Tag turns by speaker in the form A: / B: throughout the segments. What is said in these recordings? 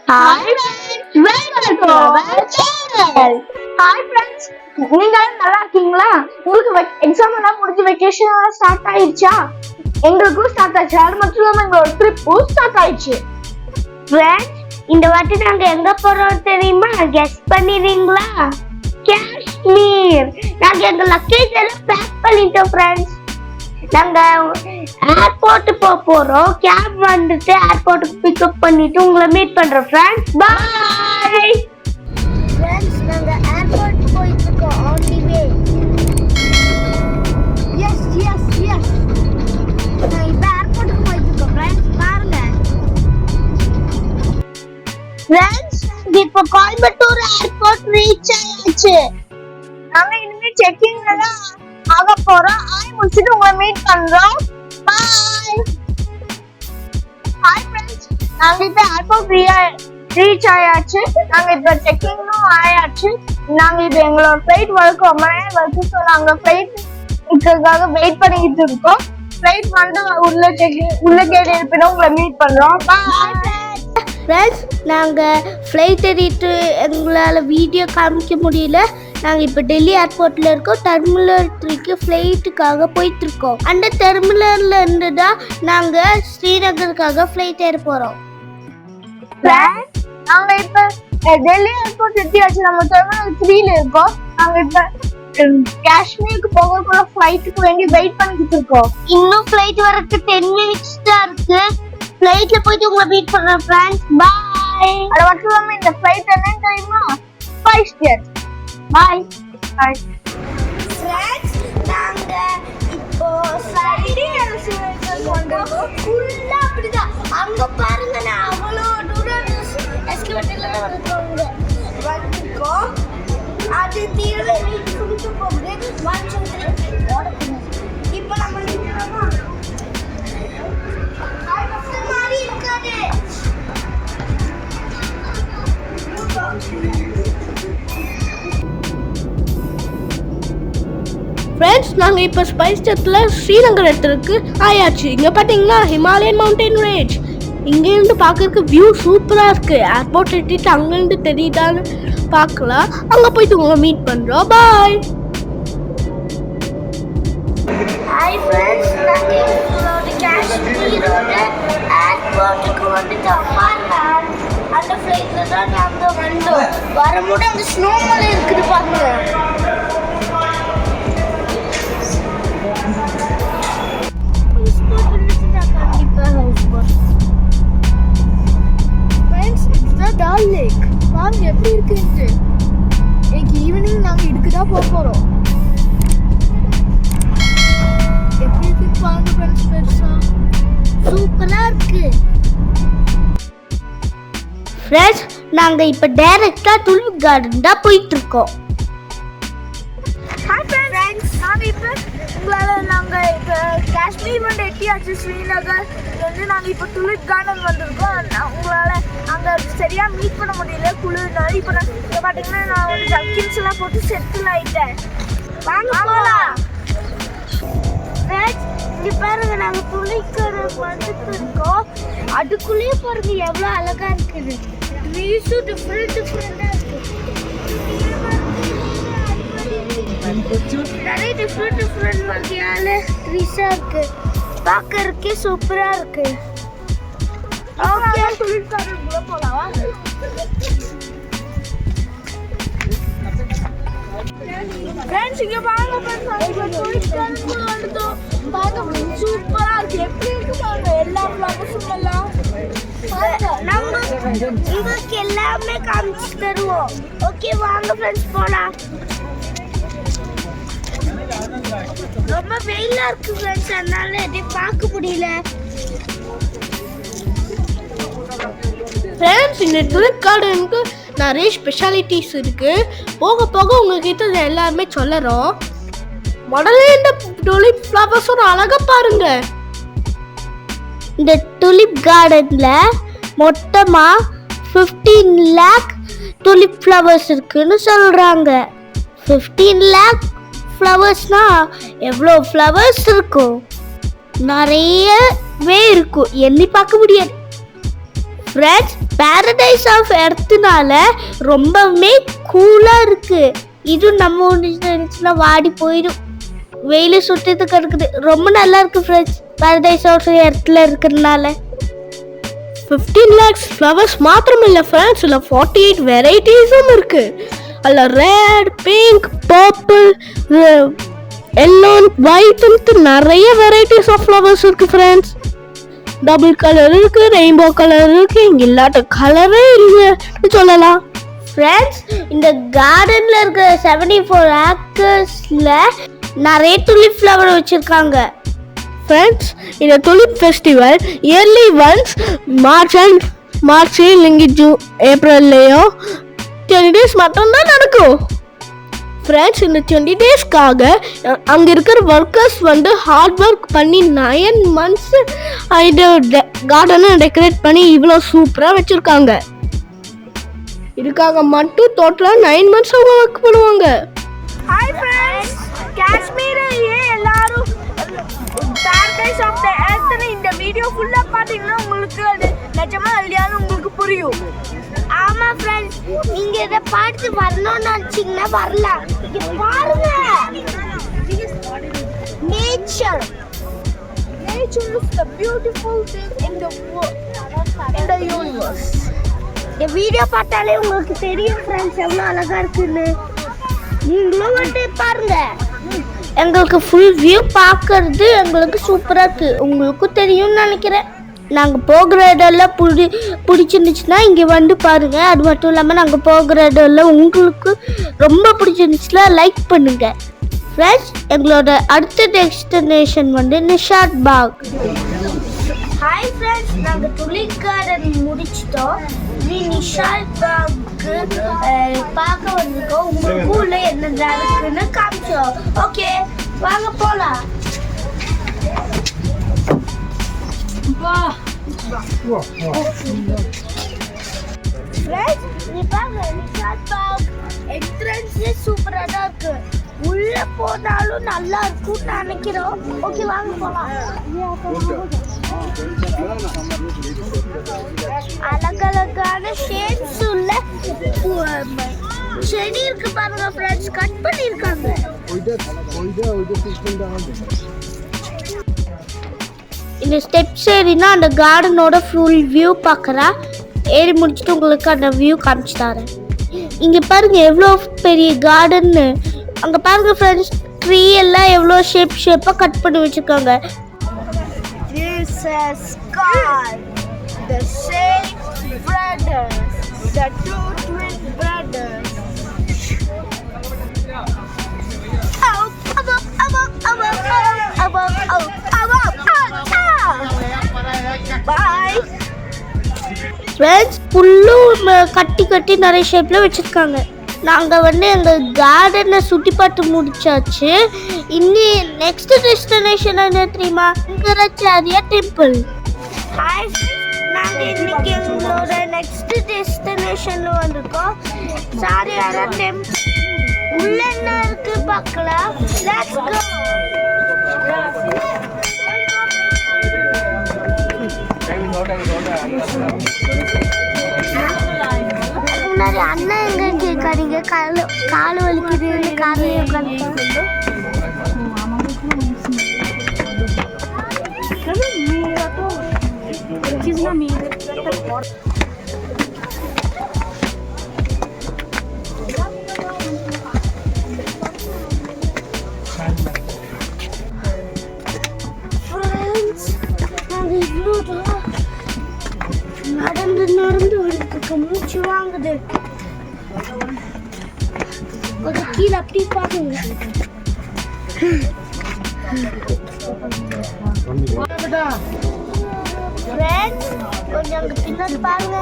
A: Hi friends, welcome to our channel. Hi friends, நீங்க நல்லா இருக்கீங்களா? உங்களுக்கு எக்ஸாம் எல்லாம் முடிஞ்சு வெக்கேஷன் எல்லாம் ஸ்டார்ட் ஆயிடுச்சா? எங்களுக்கும் ஸ்டார்ட் ஆயிடுச்சு. அது மட்டும் இல்லாம எங்களோட ட்ரிப்பும் ஸ்டார்ட் ஆயிடுச்சு.
B: Friends, இந்த வாட்டி நாங்க எங்க போறோம் தெரியுமா? கெஸ் பண்ணிடுறீங்களா? காஷ்மீர். நாங்க எங்க லக்கேஜ் எல்லாம் பேக் பண்ணிட்டோம் ஃப்ரெண்ட்ஸ். நாங்க ஏர்போர்ட் போறோம். கேப் வந்துட்டு ஏர்போர்ட்டுக்கு பிக்கப் பண்ணிட்டு உங்களை மீட் பண்றோம் ஃப்ரெண்ட்ஸ். பை. ஃப்ரெண்ட்ஸ், நாங்க ஏர்போர்ட் போயிட்டு இருக்கோம். On the way. எஸ். நான் இப்ப ஏர்போர்ட்டுக்கு போயிட்டு இருக்கோம் ஃப்ரெண்ட்ஸ். பாருங்க. ஃப்ரெண்ட்ஸ், இப்போ கோயம்புத்தூர் ஏர்போர்ட் ரீச் ஆயாச்சு.
A: நாங்க இனிமே செக்கிங்ல தான் ஆக போறோம். முடிச்சிட்டு உங்களை மீட் பண்றோம். பாய். ஹாய் ஃப்ரெண்ட்ஸ், நாங்க இப்ப ஏர்போர்ட் ரீச் ஆயாச்சு. நாங்க இப்ப செக்கிங்கும் ஆயாச்சு. நாங்க இப்ப எங்களோட ஃபிளைட் வரைக்கும் ரொம்ப நேரம் வரைக்கும் நாங்க ஃபிளைட்டுக்காக வெயிட் பண்ணிக்கிட்டு இருக்கோம். ஃபிளைட் வந்து உள்ள கேட்டு இருப்பினும் உங்களை மீட் பண்றோம். பாய்
B: ஃப்ரெண்ட்ஸ், நாங்கள் ஃப்ளைட் ஏறிட்டு எங்களால் வீடியோ காமிக்க முடியல. நாங்கள் இப்போ டெல்லி ஏர்போர்ட்டில் இருக்கோம். டெர்மினல் 3க்கு ஃப்ளைட்டுக்காக போயிட்டுருக்கோம். அந்த டெர்மினலில் இருந்து தான் நாங்கள் ஸ்ரீநகருக்காக ஃப்ளைட் ஏற போகிறோம்.
A: நாங்கள் இப்போ டெல்லி ஏர்போர்ட் எத்தியாச்சு. நம்ம டெர்மினல் 3ல இருக்கோம். நாங்கள் இப்போ காஷ்மீருக்கு போகக்குள்ள ஃப்ளைட்டுக்கு வேண்டி வெயிட் பண்ணிக்கிட்டு இருக்கோம்.
B: இன்னும் ஃப்ளைட் வரதுக்கு 10 minutes தான் இருக்கு. ஃப்ளைட்ல போயிட்டு உங்களை மீட் பண்றேன் ஃப்ரெண்ட்ஸ். பை.
A: அது மட்டும் இல்லாம இந்த ஃப்ளைட் என்னன்னு தெரியுமா? Spice jet.
B: பை.
A: ஃப்ரெண்ட்ஸ், நாங்க இப்போ சைடிங் எக்ஸ்பிரஸ் வந்தோம்.
B: ஃபுல்லா அப்படிதான். அங்க பாருங்க, நான் அவ்வளோ தூரம் எஸ்கவேட்டர்ல வந்துருக்கோம்.
A: அது தீவிர குடிச்சு போகுது. 1 2 3 ஓடணும். இப்போ நம்ம நிக்கிறோமா?
C: ஃப்ரெண்ட்ஸ், நாங்கள் இப்போ ஸ்பைஸ் ஜெட்டில் ஸ்ரீநகர் இடத்துக்கு ஆயாச்சு. இங்கே பார்த்தீங்கன்னா ஹிமாலயன் மவுண்டன் ரேஞ்ச். இங்கேருந்து பார்க்கறதுக்கு வியூ சூப்பராக இருக்குது. ஏர்போர்ட் எட்டிட்டு அங்கேருந்து தெரியுதான்னு பார்க்கலாம். அங்கே போயிட்டு உங்களை மீட் பண்ணுறோம். பாய்.
B: ஹாய் ஃப்ரெண்ட்ஸ், நாங்கள் எங்களோட காஷ்மீரோட ஏர்போர்ட்டுக்கு வந்துட்டோம். அந்த ஃப்ளைட்டில் தான் நாங்கள் வந்தோம். வரும்போது அந்த ஸ்னோ மலை இருக்குது பாருங்க.
C: டால் லேக் பாருங்க எப்படி இருக்குன்னு. இன்னைக்கு ஈவினிங் நாங்கள் இதுக்கு தான் போக போகிறோம். எப்படி இருக்கு பாருங்க ஃப்ரெண்ட்ஸ். பெருசா
B: சூப்பராக இருக்கு. ஃப்ரெண்ட்ஸ், நாங்கள் இப்போ டைரக்டாக துலிப் கார்டன் தான் போயிட்டு இருக்கோம்.
A: ஹாய் ஃப்ரெண்ட்ஸ், நாங்கள் இப்போ காஷ்மீர் வந்து எட்டியாச்சு. ஸ்ரீநகர் வந்து நாங்கள் இப்போ துலிப் கார்டன் வந்திருக்கோம். உங்களால் அங்கே சரியாக மீட் பண்ண முடியல குளிர்னால. இப்போ நான் இப்போ பார்த்தீங்கன்னா நான் வந்து ஜக்கின்ஸ் எல்லாம் போட்டு செட்டில் ஆகிட்டேன். வாங்கலாம்.
B: ஃப்ரெண்ட்ஸ், இங்கே பாருங்க, நாங்கள் துலிப் கார்டன் வந்துட்டு இருக்கோம். அதுக்குள்ளேயே பாருங்க எவ்வளோ அழகாக இருக்குது. ட்ரீஸும் டிஃப்ரெண்டாக இருக்குது. நிறைய டிஃப்ரெண்ட் வகையான ட்ரீஸாக இருக்கு. பார்க்கறதுக்கே சூப்பராக இருக்கு.
A: ஓகே, துலிப் கார்டன் போகலாம். ஃப்ரெண்ட்ஸ், இங்கே பாருங்க ஃப்ரெண்ட்ஸ், துலிப் கார்டன் வந்துட்டோம். பார்க்க சூப்பராக இருக்கு. எப்படி இருக்கு பாருங்க, எல்லா ஃப்ளவர்ஸும் எல்லாம்.
B: நம்ம உங்களுக்கு எல்லாமே காமிச்சு தருவோம். ஓகே, வாங்க ஃப்ரெண்ட்ஸ் போலாம். ரொம்ப வெயிலா இருக்கு ஃப்ரெண்ட்ஸ், அதனால எதையும் பார்க்க முடியல.
C: ஃப்ரெண்ட்ஸ், இந்த துலிப் கார்டனுக்கு நிறைய ஸ்பெஷாலிட்டிஸ் இருக்குது. போக போக உங்ககிட்ட எல்லாருமே சொல்லறோம். முதல்ல இந்த துலிப் ஃப்ளவர்ஸோட அழகா பாருங்க.
B: இந்த துலிப் கார்டன்ல மொத்தமா 15 lakh துலிப் ஃப்ளவர்ஸ் இருக்குன்னு சொல்றாங்க. 15 lakh ஃப்ளவர்ஸ்னா எவ்வளோ ஃப்ளவர்ஸ் இருக்கும்? நிறையவே இருக்கும், எண்ணி பார்க்க முடியாது. ஃப்ரெண்ட்ஸ், பாரடைஸ் ஆஃப் எர்த்னால ரொம்பவுமே கூலாக இருக்கு. இது நம்ம ஒன்று வாடி போயிடும். வெயில் சுற்றிட்டு இருக்குது. ரொம்ப நல்லா இருக்கு ஃப்ரெண்ட்ஸ், பாரடைஸ் ஆஃப் எர்த்தில் இருக்கிறதுனால.
C: 15 lakhs ஃப்ளவர்ஸ் மாத்திரம் இல்லை ஃப்ரெண்ட்ஸ், இல்லை 48 வெரைட்டிஸும் இருக்கு. அதில் red, pink, purple, yellow, white நிறைய வெரைட்டிஸ் ஆஃப் ஃப்ளவர்ஸ் இருக்கு ஃப்ரெண்ட்ஸ். டபுள் கலர் இருக்கு, ரெயின்போ கலர் இருக்கு, இங்க இல்லாத கலரே இல்லைன்னு சொல்லலாம்.
B: ஃப்ரெண்ட்ஸ், இந்த கார்டன்ல இருக்கிற 74 ஏக்கர்ஸ்ல நிறைய துலிப் ஃப்ளவர் வச்சிருக்காங்க.
C: ஃப்ரெண்ட்ஸ், இந்த tulip festival yearly once March இல்லைங்க ஜூன் ஏப்ரல்லையோ 20 days மட்டும்தான் நடக்கும். ஃப்ரெண்ட்ஸ், இந்த 20 daysக்காக அங்கே இருக்கிற ஒர்க்கர்ஸ் ஹார்ட் ஒர்க் பண்ணி 9 months இது கார்டனை டெக்கரேட் பண்ணி இவ்வளோ சூப்பராக வச்சுருக்காங்க. இதுக்காக மட்டும் டோட்டலாக 9 months அவங்க ஒர்க் பண்ணுவாங்க.
A: ஹாய் ஃப்ரெண்ட்ஸ், காஷ்மீரையே எல்லாரும் பாரடைஸ் ஆஃப் தி எர்த்னு இந்த வீடியோ ஃபுல்லா பாத்தீங்கன்னா உங்களுக்கு அது நிஜமா இல்லையான்னு உங்களுக்கு புரியும்.
B: ஆமா ஃப்ரெண்ட்ஸ், நீங்க இதை பார்த்து வரணும்னு நினைச்சீங்கன்னா வரலாம். இங்க பாருங்க, nature
A: is the beautiful thing in the world, in the universe.
B: இந்த வீடியோ பார்த்தாலே உங்களுக்கு தெரியும் ஃப்ரெண்ட்ஸ் எவ்வளோ அழகா இருக்குன்னு. நீங்களும் பாருங்க. எங்களுக்கு ஃபுல் வியூ பார்க்கறது எங்களுக்கு சூப்பராக இருக்கு. உங்களுக்கும் தெரியும்னு நினைக்கிறேன். நாங்கள் போகிற இடம்லாம் பிடிச்சிருந்துச்சுன்னா இங்கே பாருங்க. அது மட்டும் இல்லாமல் நாங்கள் போகிற இடம்லாம் உங்களுக்கு ரொம்ப பிடிச்சிருந்துச்சுன்னா லைக் பண்ணுங்க. ஃப்ரெண்ட்ஸ், எங்களோட அடுத்த டெஸ்டினேஷன் நிஷாத் பாக். ஹாய் ஃப்ரெண்ட்ஸ், நாங்கள் துலிப் கார்டன் முடிச்சிட்டோம். நிஷாத் பாக்கு பார்க்க வந்திருக்கோம். உங்களுக்கு உள்ள என்ன இருக்குன்னு காமிச்சோம். ஓகே, வாங்க போகலாம். சூப்பரா தான் இருக்கு. உள்ள போனாலும் நல்லா இருக்கும்னு நினைக்கிறோம். ஓகே, வாங்க போலாம். அழகழகான ஷேட்ஸ் உள்ள செடி இருக்கு பாருங்க ஃப்ரெண்ட்ஸ், கட் பண்ணிருக்காங்க. இந்த ஸ்டெப்ஸ் ஏறினா அந்த கார்டனோட ஃபுல் வியூ பார்க்குறா. ஏறி முடிச்சுட்டு உங்களுக்கு அந்த வியூ காமிச்சு தரேன். இங்கே பாருங்க எவ்வளோ பெரிய கார்டன்னு. அங்கே பாருங்க ஃப்ரெண்ட்ஸ், ட்ரீ எல்லாம் எவ்வளோ ஷேப்பாக கட் பண்ணி வச்சுருக்காங்க.
A: This is called the Sheikh brothers, the two twin brothers.
B: Bye. Friends, புல்லும் கட்டி நிறைய ஷேப்பில் வச்சுருக்காங்க. நாங்கள் எங்கள் கார்டனை சுற்றி பார்த்து முடிச்சாச்சு. இன்னி நெக்ஸ்ட் டெஸ்டினேஷன் என்ன தெரியுமா? சங்கராச்சாரியா டெம்பிள். ஹாய், நாங்கள் இன்னைக்கு எங்களோட நெக்ஸ்ட் டெஸ்டினேஷனில் வந்திருக்கோம். சாரியாரா டெம்பிள். உள்ள என்ன இருக்கு பார்க்கலாம். Let's go. முன்னாடி அண்ணா எங்க கேட்காதீங்க, கால் வலிக்குது, காலையே உட்காந்து. நடந்து வரதுக்கு மூச்சு வாங்குது. கொஞ்சம் கீழே அப்படி பாருங்க. கொஞ்சம் அங்க பின்னாடி பாருங்க.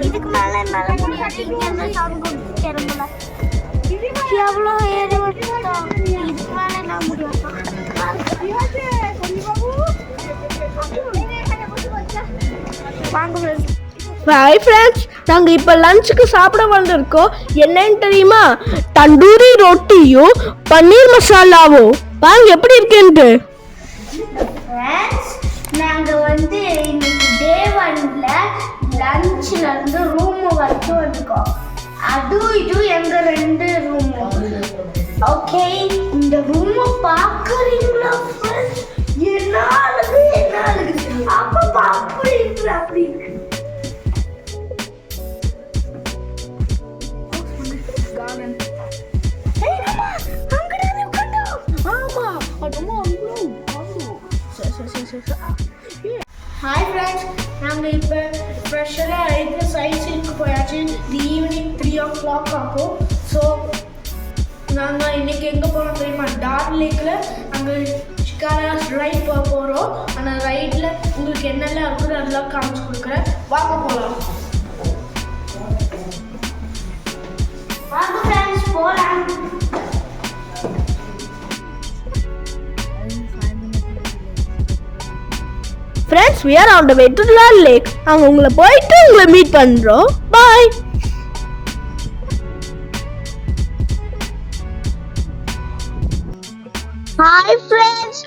B: இதுக்கு மேல என்னால முடியாது. இங்க என்ன சாப்பிட கிளம்பல. எவ்வளோ ஏறி விட்டோம். இதுக்கு மேல என்ன முடியாது.
C: ஹாய் ஃப்ரெண்ட்ஸ், நாங்கள் இப்போ லஞ்சுக்கு சாப்பிட வந்திருக்கோம். என்னன்னு தெரியுமா? தந்தூரி ரொட்டியும் பன்னீர் மசாலாவும். பாருங்க எப்படி இருக்குன்ட்டு.
B: ஃப்ரெண்ட்ஸ் நாங்க வந்து இன்னைக்கு டே 1ல லஞ்ச்ல இருந்து ரூம் வரைக்கும் வந்துக்கோம். இது எங்க 2 ரூம். ஓகே, இந்த ரூம் பாக்குறீங்களா ஃப்ரெண்ட்ஸ்? என்ன அழகு அப்ப அப்படி இருக்கு.
C: ஹாய் ஃப்ரெண்ட்ஸ், நாங்கள் இப்போ ஸ்பெஷலாக இருக்கிற சைட் சீனுக்கு போயாச்சு. ஈவினிங் 3 o'clock ஆகும். ஸோ நாங்கள் இன்றைக்கி எங்கே போகிறோம் தெரியுமா? டார்க் லேக்கில் நாங்கள் ஷிகாரா ரைட் போக போகிறோம். அந்த ரைட்டில் உங்களுக்கு என்னெல்லாம் இருக்குதோ அதெல்லாம் காமிச்சு கொடுக்குறேன். வாங்க போகலாம்.
B: வாங்க ஃப்ரெண்ட்ஸ் போலாம்.
C: Friends, we are on the way to Dal Lake. நாங்க உங்களை போயிட்டு உங்களை மீட் பண்றோம். Bye.
A: Hi friends,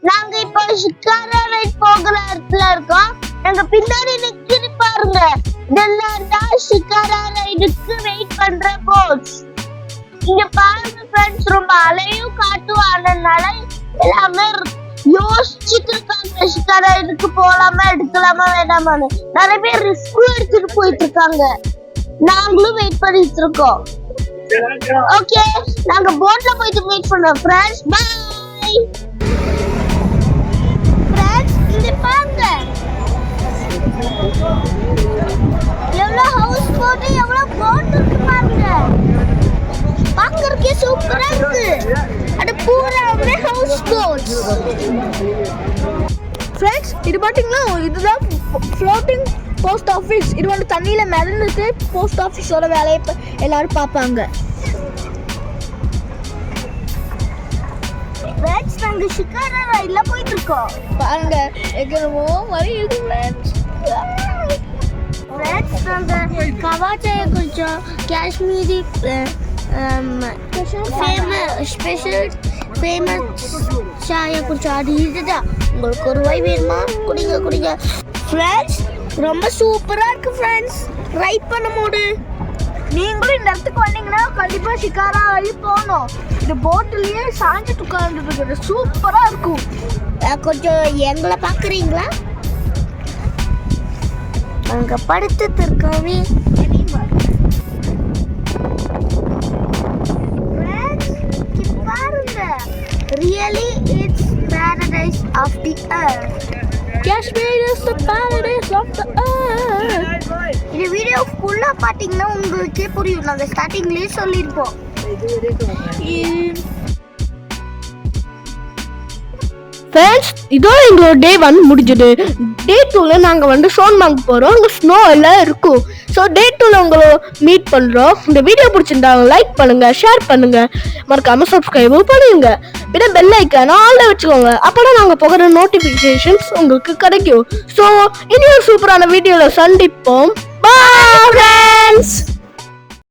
A: நாங்க இப்போ ஷிகாரா ரைட் போகிற இடத்துல இருக்கோம். நாங்க பின்னாடி நிக்கிது பாருங்க. இதெல்லாம் தான் ஷிகாரா ரைடுக்கு வெயிட் பண்ற போட்ஸ். இங்க பாருங்க friends, ரொம்ப அலையும் காட்டும் ஆனனால எல்லாமே யோசிச்சுட்டு இருக்காங்க. ஷிகாரா ரைடுக்கு போலாமா எடுக்கலாமா வேண்டாமான்னு நிறைய பேர் ரிஸ்க் எடுத்துட்டு போயிட்டு இருக்காங்க. நாங்களும் வெயிட் பண்ணிட்டு இருக்கோம். ஓகே, நாங்க போட்ல போயிட்டு மீட் பண்றோம் friends. Bye. Friends, இங்க பாருங்க. எவ்வளவு ஹவுஸ் போட், எவ்வளவு போட் இருக்கு பாருங்க. பார்க்கறதுக்கே சூப்பரா இருக்கு. அது பூராவே ஹவுஸ் போட்ஸ்.
C: ஃப்ரெண்ட்ஸ், இது பாத்தீங்களா? இதுதான் ஃப்ளோட்டிங் போஸ்ட் ஆஃபீஸ். இது வந்து தண்ணியில மிதந்துட்டு போஸ்ட் ஆஃபீஸோட வேலையை எல்லாரும் பார்ப்பாங்க.
A: ஃப்ரெண்ட்ஸ், நாங்க ஷிகாரா ரைட்ல போயிட்டு இருக்கோம்.
C: பாருங்க எங்கனமோ மாதிரி இருக்கு ஃப்ரெண்ட்ஸ்.
A: ஃப்ரெண்ட்ஸ், நாங்க கவாச்சாய குடிச்சோம். காஷ்மீரி ஸ்பெஷல் ஃபேமஸ் சாயா குடிச்சோம். அது இதுதான். உங்களுக்கு ஒரு வாய் வேணுமா? குடிங்க. ஃப்ரெண்ட்ஸ், ரொம்ப சூப்பரா இருக்கு ஃப்ரெண்ட்ஸ். ரைட் பண்ணும்போது நீங்களும் இந்த இடத்துக்கு வந்தீங்கன்னா கண்டிப்பா ஷிகாரா வழி போகணும். இந்த போட்லயே சாஞ்சிட்டு உட்கார்ந்து சூப்பரா இருக்கும். கொஞ்சம் எங்களை பாக்குறீங்களா? அங்க படுத்துட்டு இருக்கவே பாருங்க. Really it's paradise of the earth.
C: Kashmir is the paradise of the earth.
A: இந்த வீடியோ ஃபுல்லா பாத்தீங்கன்னா உங்களுக்கே புரியும். நாங்க ஸ்டார்டிங்லயே சொல்லிருப்போம்.
C: ஃப்ரெண்ட்ஸ், இதோ எங்களோட டே 1 முடிஞ்சது. டே 2ல நாங்க வந்து சோன்மார்க் போறோம். அங்க ஸ்னோ எல்லாம் இருக்கும். ஸோ டே 2ல உங்களை மீட் பண்றோம். இந்த வீடியோ பிடிச்சிருந்தா லைக் பண்ணுங்க, ஷேர் பண்ணுங்க, மறக்காம சப்ஸ்கிரைபும் பண்ணுங்க. பின்ன பெல் ஐக்கான ஆல்ல வச்சுக்கோங்க. அப்பதான் நாங்க போகிற நோட்டிபிகேஷன்ஸ் உங்களுக்கு கிடைக்கும். ஸோ இனி ஒரு சூப்பரான வீடியோல சந்திப்போம். Bye friends.